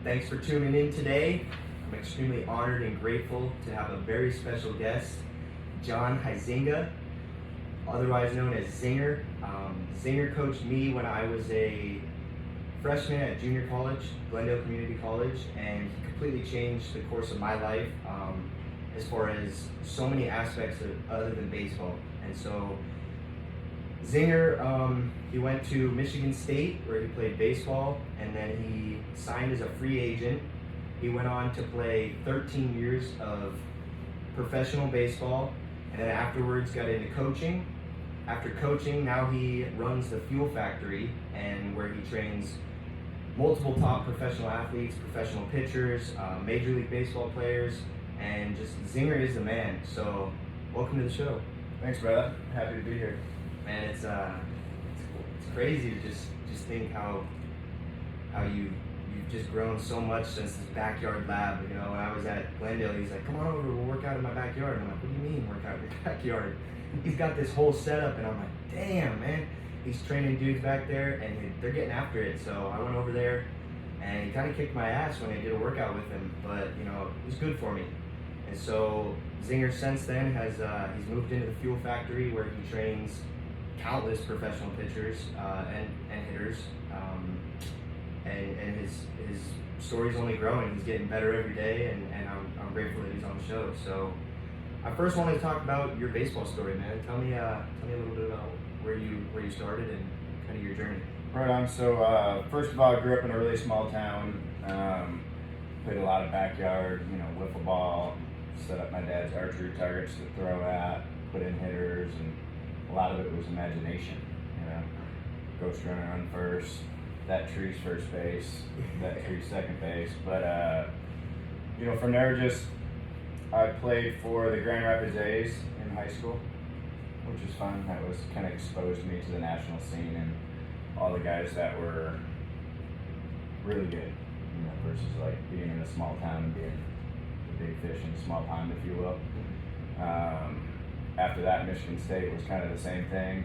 Thanks for tuning in today. I'm extremely honored and grateful to have a very special guest, Jon Huizinga, otherwise known as Zinger. Zinger coached me when I was a freshman at junior college, Glendale Community College, and he completely changed the course of my life as far as so many aspects of other than baseball. And so Zinger, he went to Michigan State where he played baseball, and then he signed as a free agent. He went on to play 13 years of professional baseball, and then afterwards got into coaching. After coaching, now he runs the Fuel Factory, and where he trains multiple top professional athletes, professional pitchers, Major League Baseball players, and just Zinger is the man. So welcome to the show. Thanks, brother. Happy to be here. Man, it's crazy to just think how you've just grown so much since this backyard lab. You know, when I was at Glendale, he's like, "Come on over, we'll work out in my backyard." And I'm like, "What do you mean work out in your backyard?" He's got this whole setup, and I'm like, "Damn, man!" He's training dudes back there, and they're getting after it. So I went over there, and he kind of kicked my ass when I did a workout with him. But you know, it was good for me. And so Zinger since then has he's moved into the Fuel Factory where he trains countless professional pitchers and hitters, and his story's only growing. He's getting better every day, and I'm grateful that he's on the show. So I first wanted to talk about your baseball story, man. Tell me a little bit about where you started and kind of your journey. Right on. So first of all, I grew up in a really small town. Played a lot of backyard, wiffle ball. Set up my dad's archery targets to throw at, put in hitters, and a lot of it was imagination. Ghost runner on first, that tree's first base, that tree's second base. But from there, I played for the Grand Rapids A's in high school, which was fun. That was kind of exposed me to the national scene and all the guys that were really good, versus like being in a small town and being the big fish in a small pond, if you will. After that, Michigan State was kind of the same thing.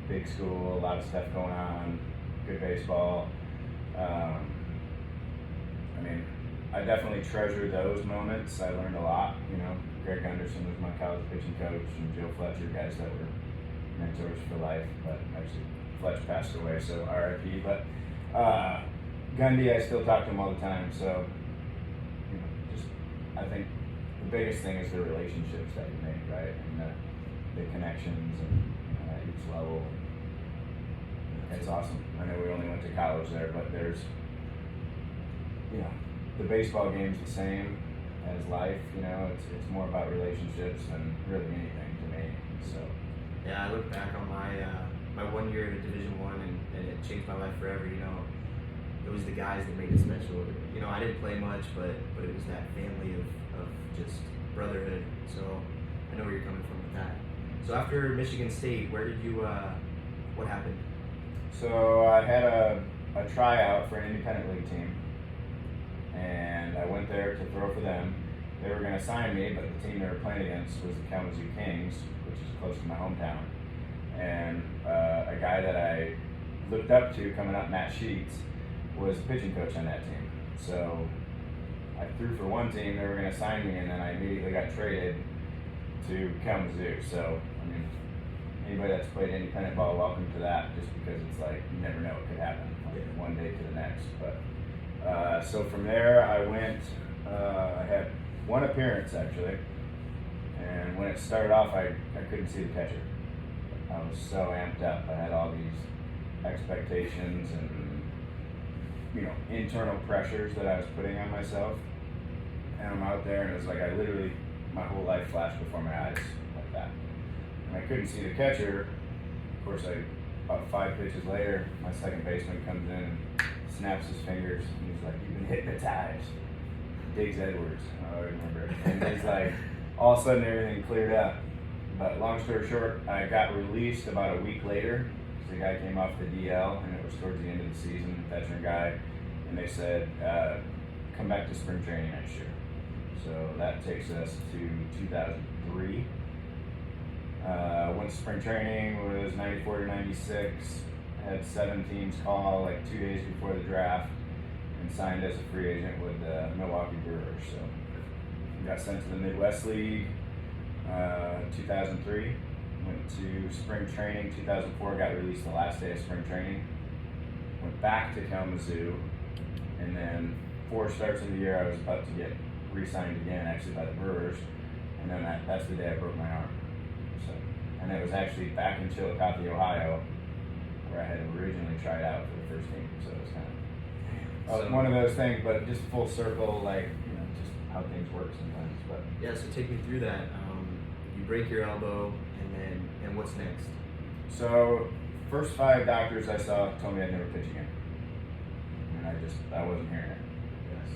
Big school, a lot of stuff going on, good baseball. I definitely treasure those moments. I learned a lot. Greg Gunderson was my college pitching coach, and Joe Fletcher, guys that were mentors for life. But actually, Fletch passed away, so RIP. But Gundy, I still talk to him all the time. So, I think the biggest thing is the relationships that you make, right? And the connections and at each level. It's awesome. I know we only went to college there, but there's, the baseball game's the same as life. It's more about relationships than really anything to me. So. Yeah, I look back on my 1 year in Division I, and it changed my life forever. It was the guys that made it special. I didn't play much, but it was that family of just brotherhood. So I know where you're coming from with that. So after Michigan State, where did you, what happened? So I had a tryout for an independent league team, and I went there to throw for them. They were going to sign me, but the team they were playing against was the Kalamazoo Kings, which is close to my hometown. And a guy that I looked up to coming up, Matt Sheets, was the pitching coach on that team. So I threw for one team, they were going to sign me, and then I immediately got traded to Kalamazoo. So, anybody that's played independent ball, welcome to that, just because it's like, you never know what could happen one day to the next. But so from there, I went, I had one appearance actually, and when it started off, I couldn't see the catcher. I was so amped up. I had all these expectations and internal pressures that I was putting on myself, and I'm out there, and it was like my whole life flashed before my eyes like that, and I couldn't see the catcher. Of course, about 5 pitches later, my second baseman comes in and snaps his fingers, and he's like, "You've been hypnotized." Diggs Edwards, I remember, and he's like, all of a sudden everything cleared up. But long story short, I got released about a week later. The guy came off the DL, and it was towards the end of the season, veteran guy, and they said, come back to spring training next year. So that takes us to 2003. Went to spring training, was 94 to 96, had 7 teams call like 2 days before the draft, and signed as a free agent with the Milwaukee Brewers. So got sent to the Midwest League 2003. Went to spring training 2004. Got released the last day of spring training. Went back to Kalamazoo, and then 4 starts in the year I was about to get re-signed again, actually by the Brewers, and then that's the day I broke my arm. So, and it was actually back in Chillicothe, Ohio, where I had originally tried out for the first team. So it was kind of one of those things, but just full circle, like, you know, just how things work sometimes. But yeah, so take me through that. You break your elbow, and what's next? So first 5 doctors I saw told me I'd never pitch again, and I wasn't hearing it.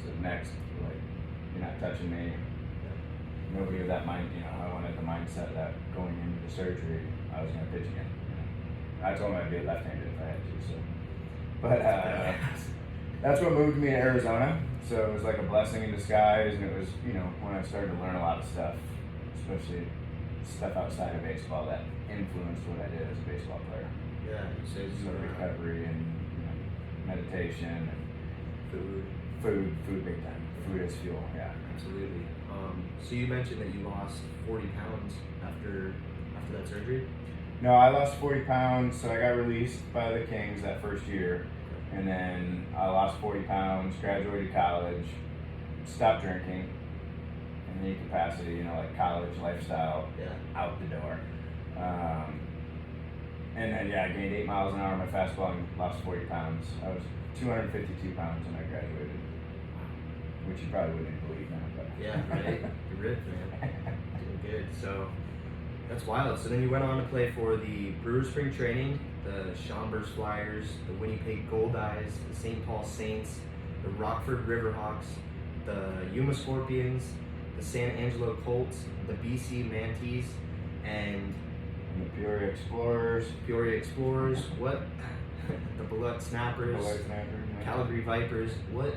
So next, like, you're not touching me. Nobody with that mind, you know, I wanted the mindset that going into the surgery, I was going to pitch again. You know? I told them I'd be left-handed if I had to. So, but that's what moved me to Arizona. So it was like a blessing in disguise, and it was, you know, when I started to learn a lot of stuff, especially stuff outside of baseball that influenced what I did as a baseball player. Yeah, you said recovery and, you know, meditation and food big time. Food is fuel. Yeah, absolutely. So you mentioned that you lost 40 pounds after that surgery? No, I lost 40 pounds, so I got released by the Kings that first year, and then I lost 40 pounds, graduated college, stopped drinking in any capacity, you know, like college lifestyle, out the door. And then, I gained 8 miles an hour on my fastball and lost 40 pounds. I was 252 pounds when I graduated, which you probably wouldn't believe now. But. Yeah, right. You're ripped, man. Doing good. So that's wild. So then you went on to play for the Brewers spring training, the Schaumburg Flyers, the Winnipeg Goldeyes, the St. Paul Saints, the Rockford Riverhawks, the Yuma Scorpions, the San Angelo Colts, the BC Manties, and the Peoria Explorers. What? The Beloit Snappers. Calgary Vipers. What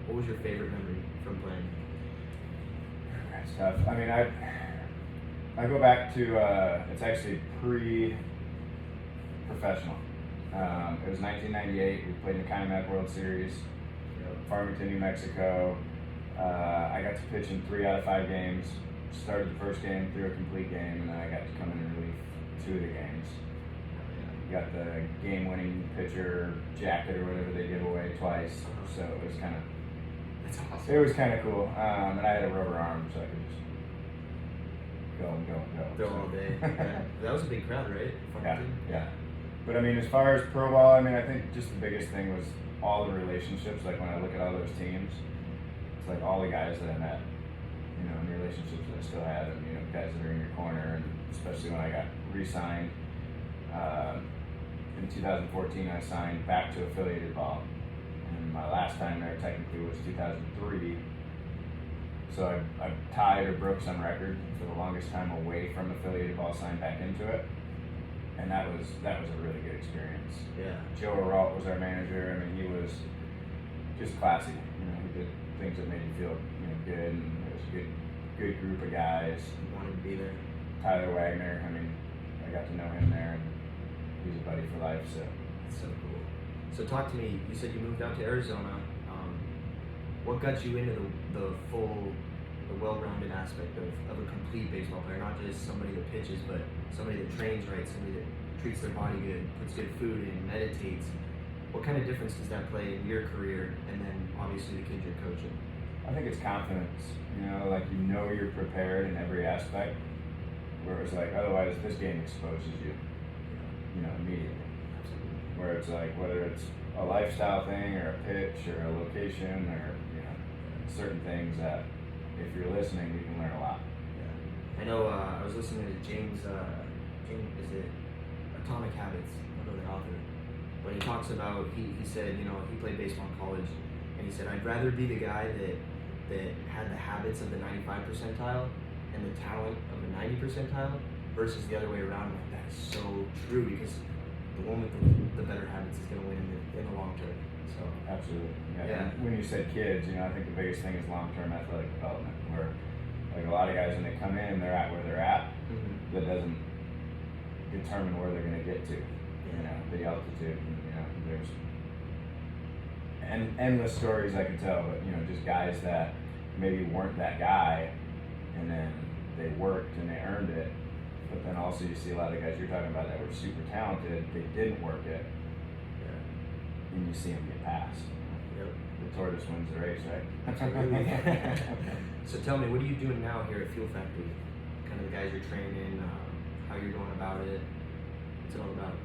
was your favorite memory from playing? That's tough. I mean, I go back to it's actually pre-professional. It was 1998. We played in the Calumet World Series, Farmington, New Mexico. I got to pitch in 3 out of 5 games. Started the first game, threw a complete game, and then I got to come in and relief 2 of the games. Got the game-winning pitcher jacket or whatever they give away twice, so it was kind of. That's awesome. It was kind of cool, and I had a rubber arm, so I could just go and go and go. Go all day. Yeah. That was a big crowd, right? Yeah. But I mean, as far as pro ball, I mean, I think just the biggest thing was all the relationships. Like when I look at all those teams, it's like all the guys that I met, you know, and relationships that I still have, and, you know, guys that are in your corner, and especially when I got re-signed. In 2014, I signed back to affiliated ball, and my last time there technically was 2003. So I tied or broke some record for the longest time away from affiliated ball, signed back into it, and that was a really good experience. Yeah. Joe Aralt was our manager. I mean, he was just classy. You know, he did things that made you feel, you know, good, and it was a good group of guys. You wanted to be there. Tyler Wagner. I mean, I got to know him there, and he's a buddy for life. So that's so cool. So talk to me. You said you moved out to Arizona. What got you into the well-rounded aspect of a complete baseball player, not just somebody that pitches, but somebody that trains right, somebody that treats their body good, puts good food in, meditates? What kind of difference does that play in your career, and then obviously the kids you're coaching? I think it's confidence. You know, like, you know, you're prepared in every aspect. Where it's like, otherwise this game exposes you, you know, immediately. Absolutely. Where it's like, whether it's a lifestyle thing or a pitch or a location or, you know, certain things that if you're listening, you can learn a lot. Yeah. I know. I was listening to James. Is it Atomic Habits? I don't know the author, but he talks about. He said, you know, he played baseball in college, and he said, I'd rather be the guy that had the habits of the 95 percentile and the talent of the 90 percentile versus the other way around. Like, that is so true, because the one with the better habits is going to win in the long term. So absolutely. Yeah. When you said kids, you know, I think the biggest thing is long-term athletic development, where like a lot of guys when they come in, they're at where they're at. Mm-hmm. That doesn't determine where they're going to get to. You know, the altitude. You know, and endless stories I could tell, but just guys that maybe weren't that guy, and then they worked and they earned it. But then also you see a lot of the guys you're talking about that were super talented, they didn't work it, and you see them get passed. Yep. The tortoise wins the race, right? Absolutely. So tell me, what are you doing now here at Fuel Factory? Kind of the guys you're training, how you're going about it. What's it all about?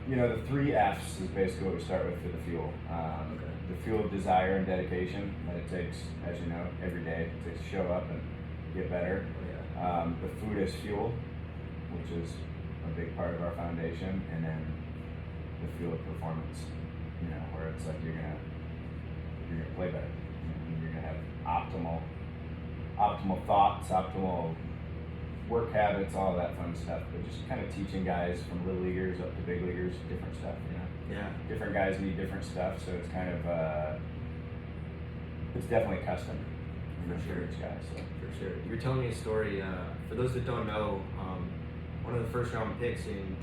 The 3 F's is basically what we start with for the fuel. Okay. The fuel of desire and dedication that it takes, as you know, every day to show up and get better. Oh, yeah. The food is fuel, which is a big part of our foundation, and then the fuel of performance, where it's like you're gonna play better. You're gonna have optimal thoughts, optimal work habits, all that fun stuff. But just kind of teaching guys from little leaguers up to big leaguers, different stuff. Yeah. Different guys need different stuff, so it's kind of it's definitely custom for each guy. So. For sure. You were telling me a story. For those that don't know, one of the first round picks in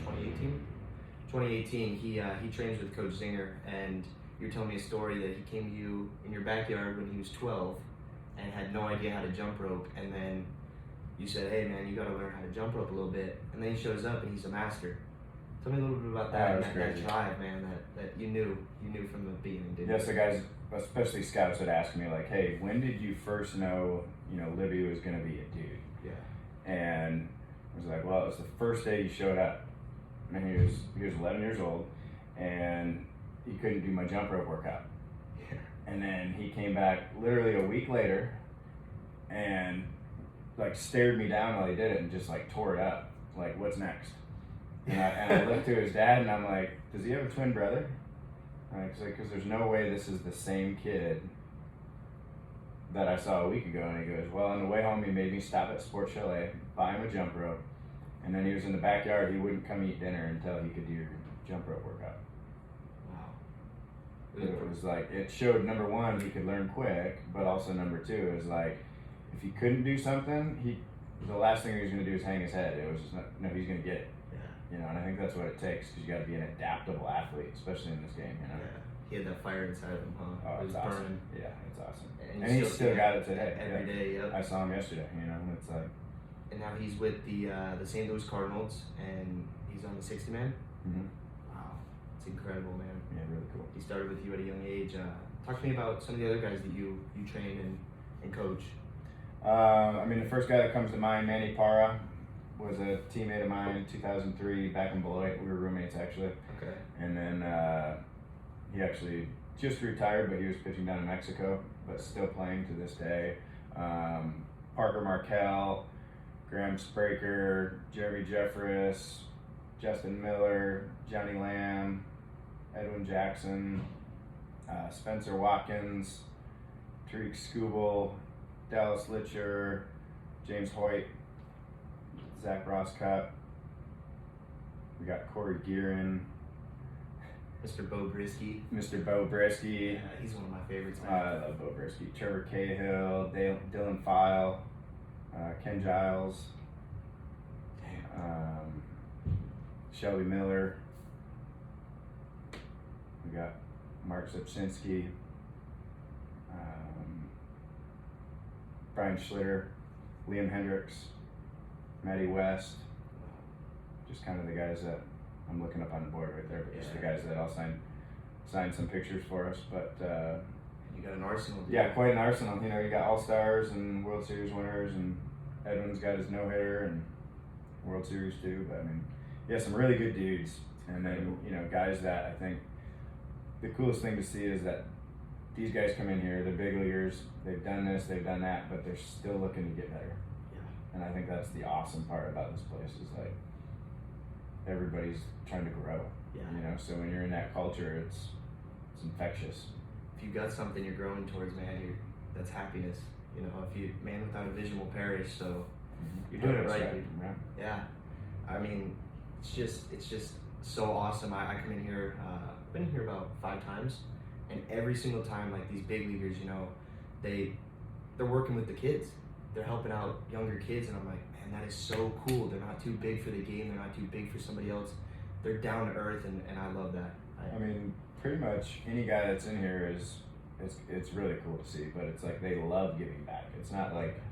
2018, he trains with Coach Zinger, and you were telling me a story that he came to you in your backyard when he was 12 and had no idea how to jump rope, and then you said, "Hey man, you got to learn how to jump rope a little bit," and then he shows up and he's a master. Tell me a little bit about that, that drive, man, that you knew from the beginning, didn't you? Yeah, so guys, especially scouts, would ask me like, "Hey, when did you first know, Libby was going to be a dude?" Yeah. And I was like, "Well, it was the first day he showed up, and he was 11 years old, and he couldn't do my jump rope workout." Yeah. And then he came back literally a week later, and like stared me down while he did it, and just like tore it up. Like, what's next? And I looked to his dad, and I'm like, "Does he have a twin brother?" Because there's no way this is the same kid that I saw a week ago. And he goes, "Well, on the way home, he made me stop at Sports Chalet, buy him a jump rope, and then he was in the backyard. He wouldn't come eat dinner until he could do your jump rope workout." Wow. It was like, it showed, number one, he could learn quick, but also number two is like, if he couldn't do something, the last thing he was going to do is hang his head. It was just no, he's going to get it. Yeah. And I think that's what it takes, because you got to be an adaptable athlete, especially in this game. Yeah. He had that fire inside of him, huh? Oh, It it's was awesome. burning. Yeah, it's awesome. And And he's still got it today. Every day, yep. I saw him yesterday. It's like. And now he's with the St. Louis Cardinals, and he's on the 60-man. Mm-hmm. Wow, it's incredible, man. Yeah, really cool. He started with you at a young age. Talk to me about some of the other guys that you train and coach. The first guy that comes to mind, Manny Parra, was a teammate of mine in 2003 back in Beloit. We were roommates, actually. Okay. And then he actually just retired, but he was pitching down in Mexico, but still playing to this day. Parker Markell, Graham Spraker, Jeremy Jeffress, Justin Miller, Johnny Lamb, Edwin Jackson, Spencer Watkins, Tariq Skubal, Dallas Litcher, James Hoyt, Zach Rosscup. We got Corey Gearin, Mr. Bo Brisky. Mr. Bo Brisky. Yeah, he's one of my favorites, man. I love Bo Brisky. Trevor Cahill, Dylan File, Ken Giles, Shelby Miller. We got Mark Zipczynski, Brian Schlitter, Liam Hendricks, Matty West. Just kind of the guys that I'm looking up on the board right there, but just the guys that I'll sign some pictures for us. But you got an arsenal. Yeah, quite an arsenal. You got All-Stars and World Series winners, and Edwin's got his no-hitter and World Series too. But some really good dudes. And then, guys that I think the coolest thing to see is that these guys come in here, they're big leaguers, they've done this, they've done that, but they're still looking to get better. Yeah. And I think that's the awesome part about this place is like everybody's trying to grow. Yeah. So when you're in that culture, it's infectious. If you got something you're growing towards, man, that's happiness. If you man without a vision will perish, so you're doing it right, dude. Yeah. It's just so awesome. I come in here, I've been here about 5 times, and every single time, like these big leaguers, they're working with the kids. They're helping out younger kids, and I'm like, man, that is so cool. They're not too big for the game. They're not too big for somebody else. They're down to earth, and I love that. pretty much any guy that's in here it's really cool to see, but it's like they love giving back. It's not like,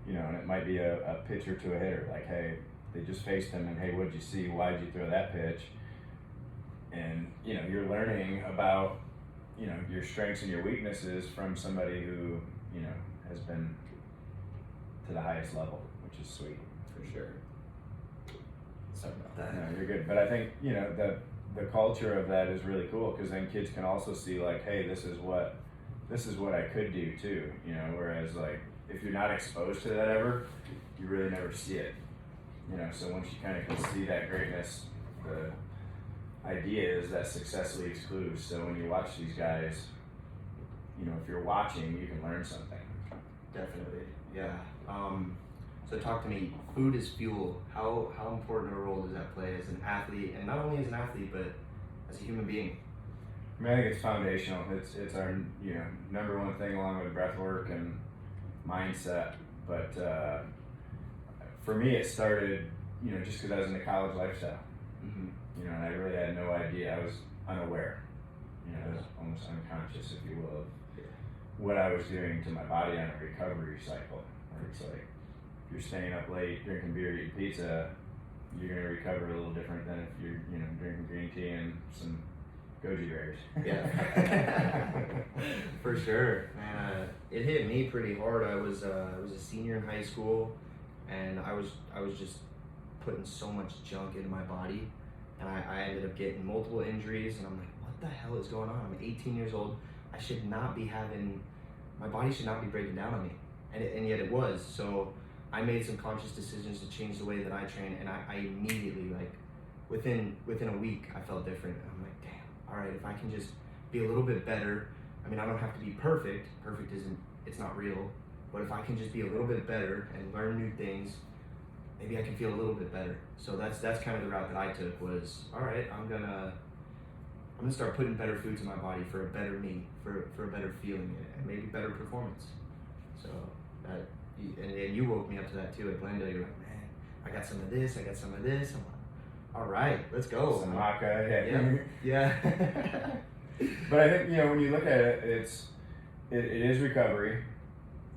and it might be a pitcher to a hitter, like, hey, they just faced him and, hey, what'd you see? Why'd you throw that pitch? And, you're learning about, your strengths and your weaknesses from somebody who, has been to the highest level, which is sweet. For sure. Sorry about that. No, you're good. But I think, the culture of that is really cool, because then kids can also see, like, hey, this is what I could do too, whereas, like, if you're not exposed to that ever, you really never see it. So once you kind of can see that greatness, the idea is that success leaves clues. So when you watch these guys, if you're watching, you can learn something. Definitely, yeah. So talk to me. Food is fuel. How important a role does that play as an athlete, and not only as an athlete, but as a human being? I mean, I think it's foundational. It's our number one thing, along with breath work and mindset. But for me, it started just because I was in the college lifestyle. Mm-hmm. And I really had no idea. I was unaware. I was almost unconscious, if you will, of what I was doing to my body on a recovery cycle. Where it's like, if you're staying up late, drinking beer, eating pizza, you're gonna recover a little different than if you're drinking green tea and some goji berries. Yeah, for sure. It hit me pretty hard. I was a senior in high school, and I was just putting so much junk into my body, and I ended up getting multiple injuries. And I'm like, what the hell is going on? I'm 18 years old. I should not be my body should not be breaking down on me, and yet it was. So I made some conscious decisions to change the way that I train, and I immediately, like, within a week, I felt different. And I'm like, damn, all right, if I can just be a little bit better. I mean, I don't have to be perfect. Perfect it's not real. But if I can just be a little bit better and learn new things, maybe I can feel a little bit better. So that's kind of the route that I took. Was, all right, I'm gonna start putting better foods in my body for a better me, for a better feeling, and maybe better performance. So and you woke me up to that too at Glendale. You're like, man, I got some of this, I got some of this. I'm like, all right, let's go. Some maca, yeah. But I think, when you look at it, it is recovery,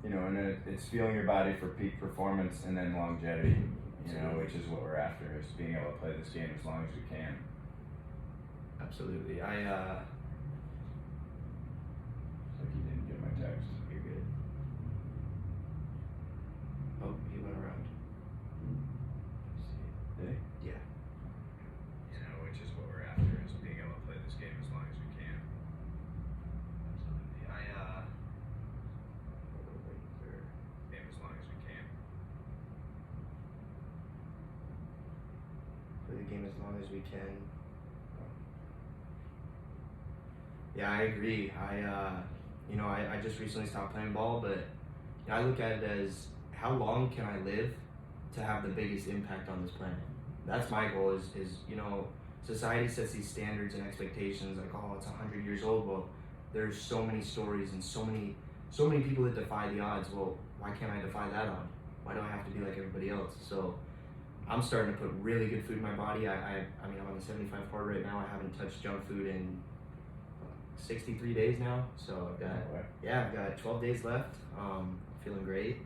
and it's feeling your body for peak performance and then longevity, which is what we're after, is being able to play this game as long as we can. Absolutely. Like you didn't get my text. You're good. Oh, he went around. Did he? Yeah. Which is what we're after, is being able to play this game as long as we can. Absolutely. Game as long as we can. Play the game as long as we can. Yeah, I agree. I just recently stopped playing ball, but I look at it as, how long can I live to have the biggest impact on this planet? That's my goal. Is society sets these standards and expectations, like, oh, it's 100 years old. Well, there's so many stories and so many people that defy the odds. Well, why can't I defy that odd? Why do I have to be like everybody else? So I'm starting to put really good food in my body. I'm on the 75 card right now. I haven't touched junk food in 63 days now. So I've got 12 days left. Feeling great,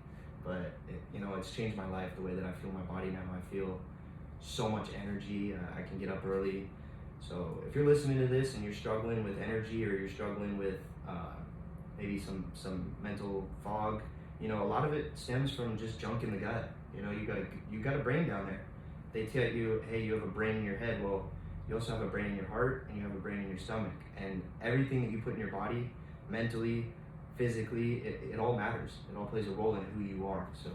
but it's changed my life, the way that I feel my body now. I feel so much energy. I can get up early. So if you're listening to this and you're struggling with energy, or you're struggling with maybe some mental fog, a lot of it stems from just junk in the gut. You got a brain down there. They tell you, hey, you have a brain in your head. Well, you also have a brain in your heart, and you have a brain in your stomach. And everything that you put in your body, mentally, physically, it all matters. It all plays a role in who you are. So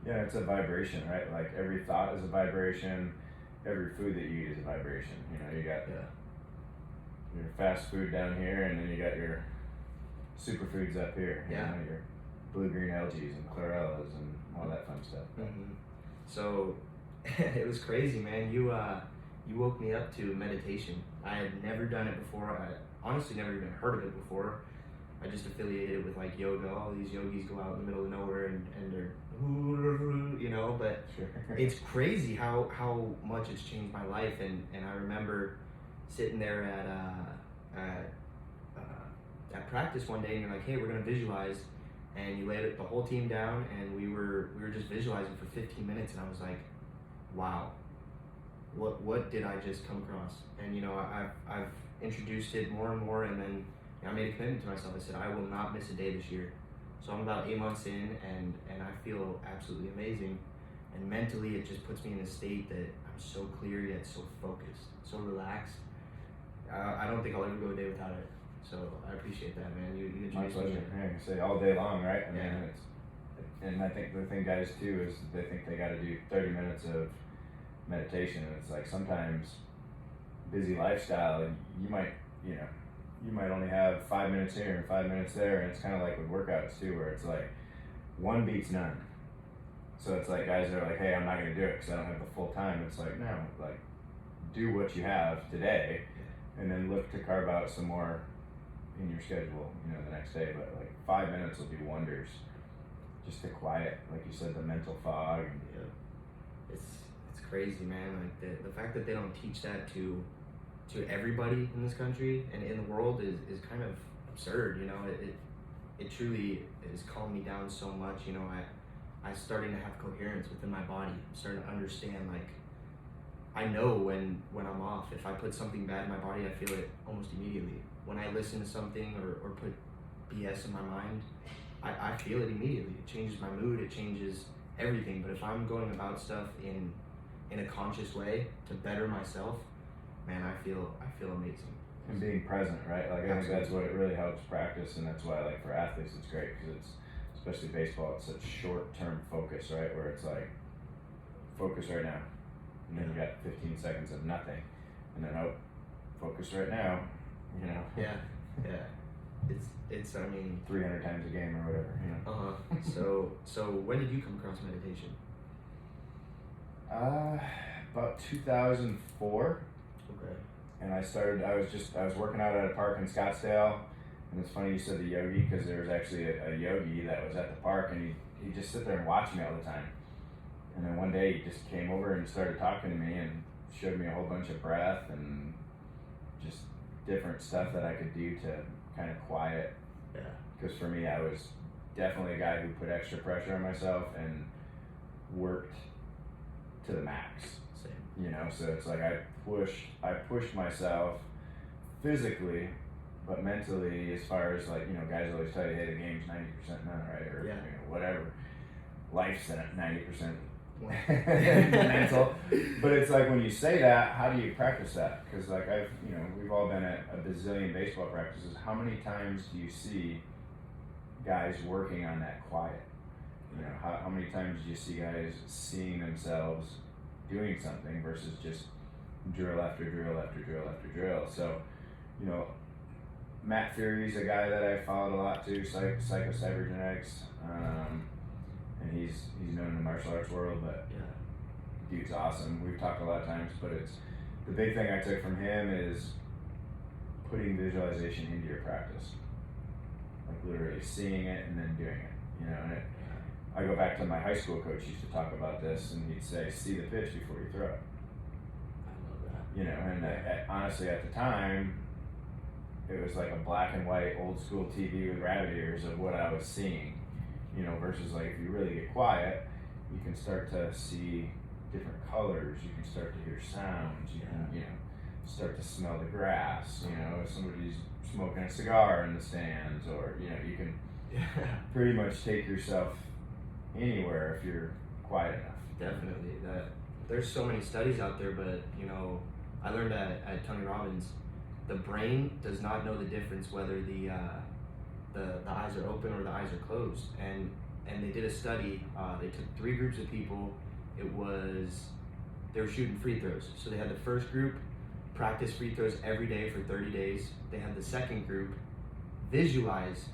yeah, it's a vibration, right? Like, every thought is a vibration. Every food that you eat is a vibration. You got your fast food down here, and then you got your superfoods up here. Your blue-green algae and chlorellas and all that fun stuff. Mm-hmm. So it was crazy, man. You woke me up to meditation. I had never done it before. I honestly never even heard of it before. I just affiliated it with, like, yoga. All these yogis go out in the middle of nowhere and they're, but Sure. It's crazy how much it's changed my life. And I remember sitting there at practice one day, and you're like, hey, we're gonna visualize, and you laid the whole team down, and we were just visualizing for 15 minutes, and I was like, wow, what did I just come across? And you know, I've introduced it more and more, and then I made a commitment to myself. I said I will not miss a day this year. So I'm about 8 months in, and I feel absolutely amazing. And mentally, it just puts me in a state that I'm so clear yet so focused, so relaxed. I don't think I'll ever go a day without it. So I appreciate that, man. You My introduced me. pleasure. Yeah, you say all day long, right? I mean, Yeah. and I think the thing guys too is they think they got to do 30 minutes of meditation, and it's like sometimes busy lifestyle, you might only have 5 minutes here and 5 minutes there, and it's kind of like with workouts too, where it's like one beats none. So it's like guys are like, hey, I'm not gonna do it because I don't have the full time. It's like, no, like do what you have today, and then look to carve out some more in your schedule, you know, the next day. But like 5 minutes will do wonders, just to quiet, like you said, the mental fog. Yeah, it's crazy, man. Like the fact that they don't teach that to everybody in this country and in the world is kind of absurd. You know, it truly has calmed me down so much. You know, I'm starting to have coherence within my body. I'm starting to understand, like, I know when I'm off. If I put something bad in my body, I feel it almost immediately. When I listen to something or put BS in my mind, I feel it immediately. It changes my mood, it changes everything. But if I'm going about stuff in a conscious way to better myself, man, I feel amazing. And being present, right? Like, I think that's what it really helps practice, and that's why, like, for athletes, it's great because it's, especially baseball, it's such short-term focus, right? Where it's like, focus right now, and then you got 15 seconds of nothing, and then focus right now, you know? Yeah. It's I mean, 300 times a game or whatever, you know? So when did you come across meditation? About 2004. Okay. And I was working out at a park in Scottsdale, and it's funny you said the yogi, because there was actually a yogi that was at the park, and he'd just sit there and watch me all the time. And then one day he just came over and started talking to me and showed me a whole bunch of breath and just different stuff that I could do to kind of quiet. Yeah. Because for me, I was definitely a guy who put extra pressure on myself and worked to the max. Same. You know, so it's like I pushed myself physically, but mentally, as far as, like, you know, guys always tell you, hey, the game's 90% done, right? Or, Yeah. you know, whatever. Life's at 90% mental. But it's like, when you say that, how do you practice that? Because, like, we've all been at a bazillion baseball practices. How many times do you see guys working on that quiet? You know, how many times do you see guys seeing themselves doing something versus just drill after drill after drill after drill? So, you know, Matt Fury's a guy that I followed a lot too, Psycho-Cybernetics, and he's known in the martial arts world, but Yeah. dude's awesome. We've talked a lot of times, but it's the big thing I took from him is putting visualization into your practice, like literally seeing it and then doing it. You know, and I go back to my high school coach used to talk about this, and he'd say, "See the pitch before you throw it." I love that. You know, and honestly, at the time, it was like a black and white old school TV with rabbit ears of what I was seeing. You know, versus, like, if you really get quiet, you can start to see different colors. You can start to hear sounds. You can, you know, start to smell the grass. You know, if somebody's smoking a cigar in the stands, or, you know, you can pretty much take yourself anywhere if you're quiet enough. Definitely. There's so many studies out there, but, you know, I learned at Tony Robbins, the brain does not know the difference whether the eyes are open or the eyes are closed. And they did a study. They took 3 groups of people. They were shooting free throws. So they had the first group practice free throws every day for 30 days. They had the second group visualize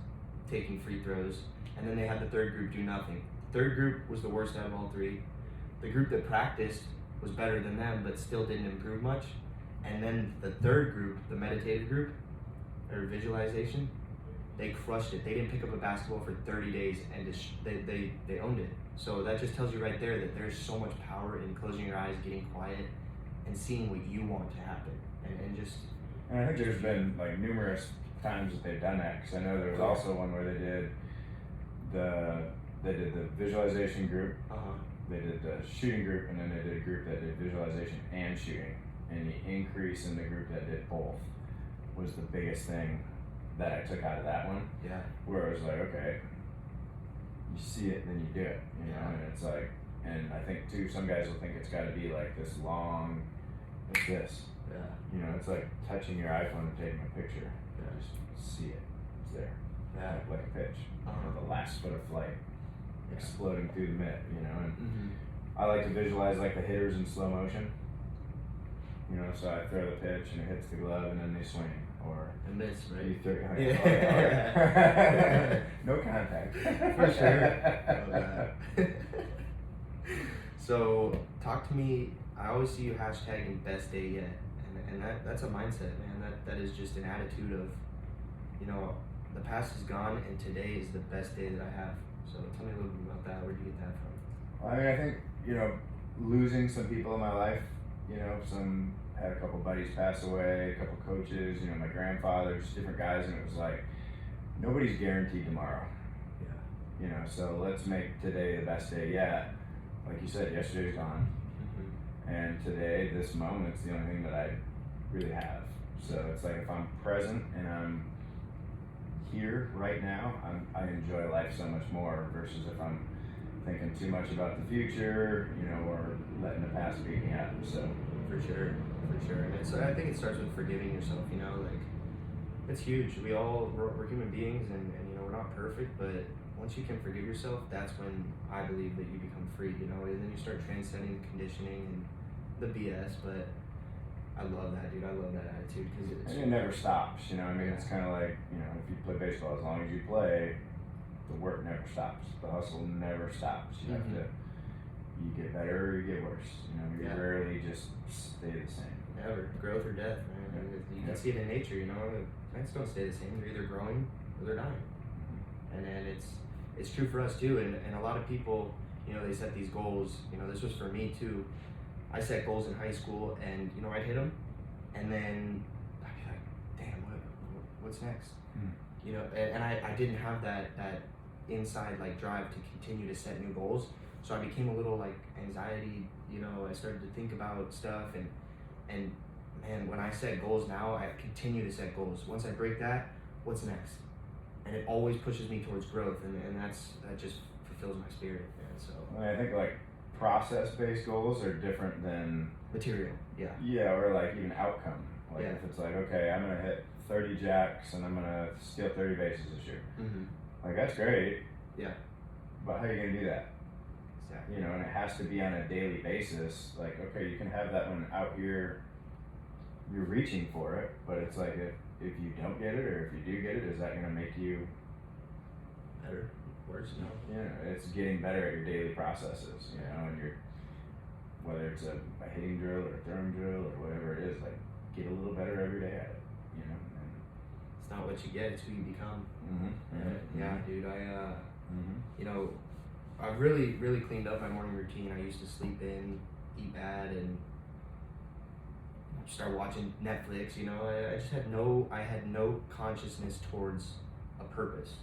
taking free throws, and then they had the third group do nothing. The third group was the worst out of all 3. The group that practiced was better than them, but still didn't improve much. And then the third group, the meditated group, or visualization, they crushed it. They didn't pick up a basketball for 30 days, and they owned it. So that just tells you right there that there's so much power in closing your eyes, getting quiet, and seeing what you want to happen. And just, And I think there's been like numerous times that they've done that, because I know there was also one where they did the visualization group, they did the shooting group, and then they did a group that did visualization and shooting. And the increase in the group that did both was the biggest thing that I took out of that one. Yeah. Where it was like, okay, you see it, then you do it, you know, and it's like, and I think too, some guys will think it's got to be like this long, like this. Yeah. You know, it's like touching your iPhone and taking a picture. Yeah. Just see it. It's there. Yeah. Like a pitch. You know, the last foot of flight exploding through the mitt, you know, and I like to visualize like the hitters in slow motion. You know, so I throw the pitch and it hits the glove and then they swing. Or and miss, right? You throw, no contact. For sure. So talk to me. I always see you hashtagging best day yet, and that's a mindset, man. That is just an attitude of, you know, the past is gone and today is the best day that I have. So tell me a little bit about that. Where'd you get that from? Well, I mean, I think, you know, losing some people in my life, you know, had a couple buddies pass away, a couple coaches, you know, my grandfather, just different guys, and it was like, nobody's guaranteed tomorrow. Yeah. You know, so let's make today the best day yet. Like you said, yesterday's gone. And today, this moment's the only thing that I really have. So it's like if I'm present and I'm here right now, I enjoy life so much more versus if I'm thinking too much about the future, you know, or letting the past beat me up. So for sure. And so I think it starts with forgiving yourself. You know, like it's huge. We're human beings, and you know we're not perfect, but once you can forgive yourself, that's when I believe that you become free, you know, and then you start transcending conditioning and the BS, but I love that, dude. I love that attitude. And it never stops, you know, I mean, it's kind of like, you know, if you play baseball, as long as you play, the work never stops. The hustle never stops. You have to, you get better or you get worse, you know, you rarely just stay the same. Never. Growth or death, man. You can see it in nature, you know, plants don't stay the same. They're either growing or they're dying. And then it's true for us too, and a lot of people, you know, they set these goals. You know, this was for me too. I set goals in high school, and you know, I'd hit them, and then I'd be like, damn, what's next? You know, and I didn't have that inside like drive to continue to set new goals, so I became a little like anxiety. You know, I started to think about stuff, and man, when I set goals now, I continue to set goals. Once I break that, what's next? And it always pushes me towards growth, and that just fulfills my spirit, man. So I think like process-based goals are different than material, or like even outcome. Like if it's like, okay, I'm gonna hit 30 jacks and I'm gonna steal 30 bases this year. Like that's great. Yeah. But how are you gonna do that? Exactly. You know, and it has to be on a daily basis. Like, okay, you can have that one out here, you're reaching for it, but it's like if you don't get it, or if you do get it, is that gonna make you better, worse? No. Yeah, it's getting better at your daily processes, you know, and whether it's a hitting drill or a throwing drill or whatever it is, like get a little better every day at it, you know. And it's not what you get, it's who you become. Yeah, dude. You know, I've really cleaned up my morning routine. I used to sleep in, eat bad, and start watching Netflix. You know, I just had no consciousness towards a purpose.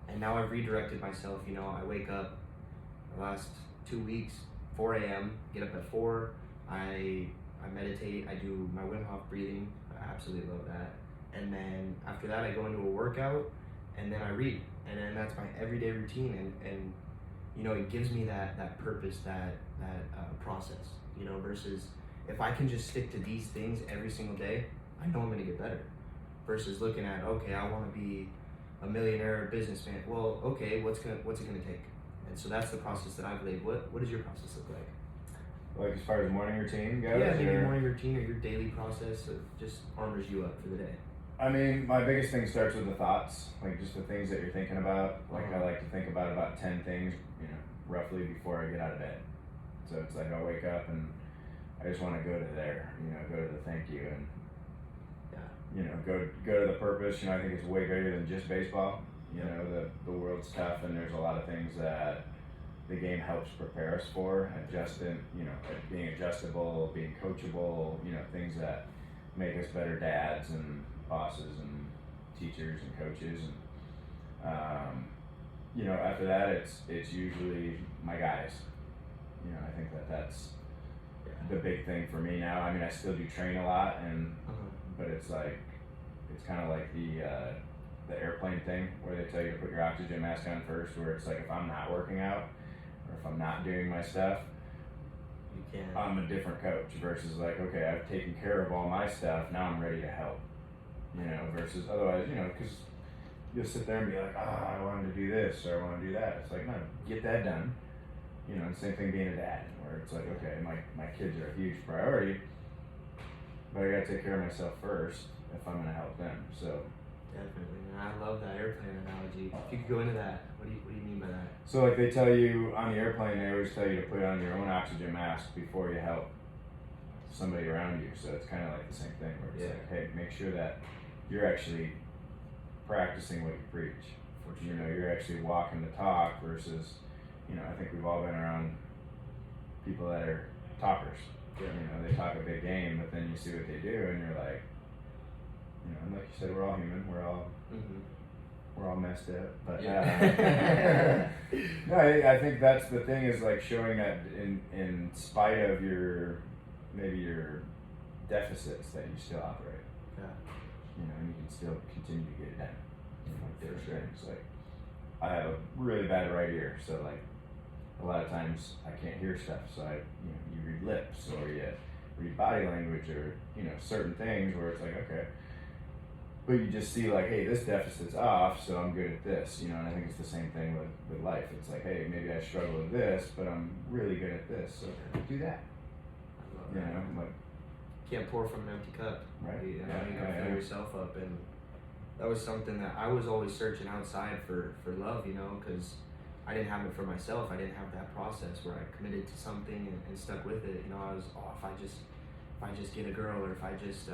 And now I've redirected myself. You know, I wake up the last 2 weeks, 4 a.m., get up at 4, I meditate, I do my Wim Hof breathing, I absolutely love that. And then after that, I go into a workout, and then I read. And then that's my everyday routine, and you know, it gives me that purpose, that process, you know, versus if I can just stick to these things every single day, I know I'm gonna get better. Versus looking at, okay, I wanna be a millionaire businessman. Well, okay, what's it gonna take? And so that's the process that I've laid. What does your process look like? Like as far as morning routine goes? Yeah, maybe morning routine or your daily process of just armors you up for the day. I mean, my biggest thing starts with the thoughts, like just the things that you're thinking about. Like I like to think about 10 things, you know, roughly before I get out of bed. So it's like I wake up and I just want to go to there, you know, go to the thank you and, you know, go to the purpose. You know, I think it's way bigger than just baseball. You know, the world's tough and there's a lot of things that the game helps prepare us for, being adjustable, being coachable, you know, things that make us better dads and bosses and teachers and coaches. And you know, after that, it's usually my guys. You know, I think that's the big thing for me now. I mean, I still do train a lot, and but it's kind of like the airplane thing where they tell you to put your oxygen mask on first. Where it's like if I'm not working out or if I'm not doing my stuff, I'm a different coach versus like, okay, I've taken care of all my stuff, now I'm ready to help. You know, versus otherwise, you know, because you'll sit there and be like, I wanted to do this or I want to do that. It's like, no, get that done. You know, and same thing being a dad, where it's like, okay, my kids are a huge priority, but I gotta take care of myself first if I'm gonna help them. So definitely, man. I love that airplane analogy. If you could go into that, what do you mean by that? So like they tell you on the airplane, they always tell you to put on your own oxygen mask before you help somebody around you. So it's kind of like the same thing where it's like, hey, make sure that you're actually practicing what you preach. You know, you're actually walking the talk versus, you know, I think we've all been around people that are talkers. You know, they talk a big game, but then you see what they do, and you're like, you know, and like you said, we're all human. We're all messed up. But no, I think that's the thing is like showing that in spite of your deficits that you still operate. Yeah. You know, and you can still continue to get it done. You know, like for things like I have a really bad right ear, so like a lot of times I can't hear stuff. So you read lips or you read body language or you know certain things where it's like okay, but you just see like hey this deficit's off, so I'm good at this. You know, and I think it's the same thing with life. It's like hey maybe I struggle with this, but I'm really good at this, so do that. You know, like can't pour from an empty cup. Right. You gotta fill yourself up, and that was something that I was always searching outside for love. You know, because I didn't have it for myself. I didn't have that process where I committed to something and stuck with it. You know, I was if I just get a girl or if I just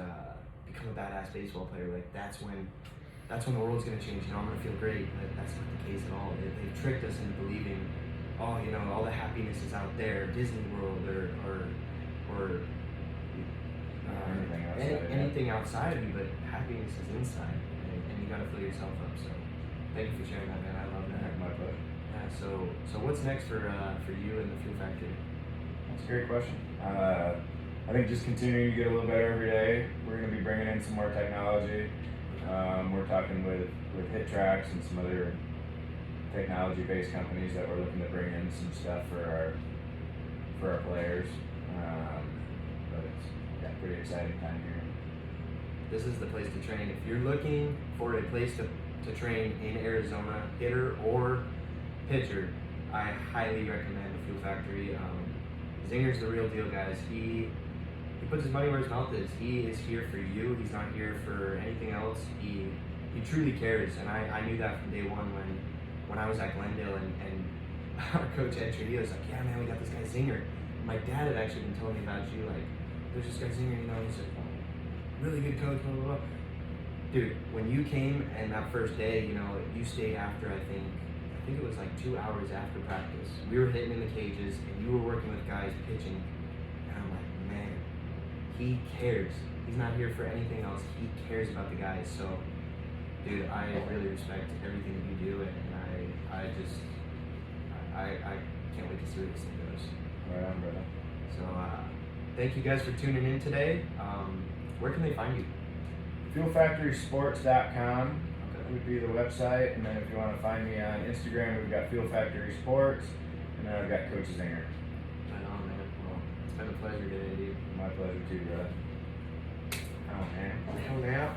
become a badass baseball player, like that's when the world's gonna change. You know, I'm gonna feel great. But that's not the case at all. They've tricked us into believing, you know, all the happiness is out there, Disney World or anything outside of you, but happiness is inside, and you gotta fill yourself up. So, thank you for sharing that, man. I love that. My pleasure. Yeah. So what's next for you and the Fuel Factory? That's a great question. I think just continuing to get a little better every day. We're going to be bringing in some more technology. We're talking with Hit Tracks and some other technology-based companies that we're looking to bring in some stuff for our players. But it's pretty exciting time here. This is the place to train. If you're looking for a place to train in Arizona, hitter or pitcher, I highly recommend the Fuel Factory. Zinger's the real deal, guys. He puts his money where his mouth is. He is here for you. He's not here for anything else. He truly cares, and I knew that from day one when I was at Glendale and our coach Ed Trujillo was like, yeah man, we got this guy Zinger. My dad had actually been telling me about you, like, there's this guy Zinger, you know, he's like, really good coach, blah, blah, blah. Dude, when you came and that first day, you know, you stayed after, I think it was like 2 hours after practice. We were hitting in the cages and you were working with guys pitching. And I'm like, man, he cares. He's not here for anything else. He cares about the guys. So, dude, I really respect everything that you do, and I can't wait to see where this thing goes. Right on, brother. So, thank you guys for tuning in today. Where can they find you? FuelFactorySports.com would be the website, and then if you want to find me on Instagram, we've got Fuel Factory Sports, and then I've got Coach Zinger. Right on, man. Well, it's been a pleasure today, dude. My pleasure too, brother. Oh, man. Hell, now.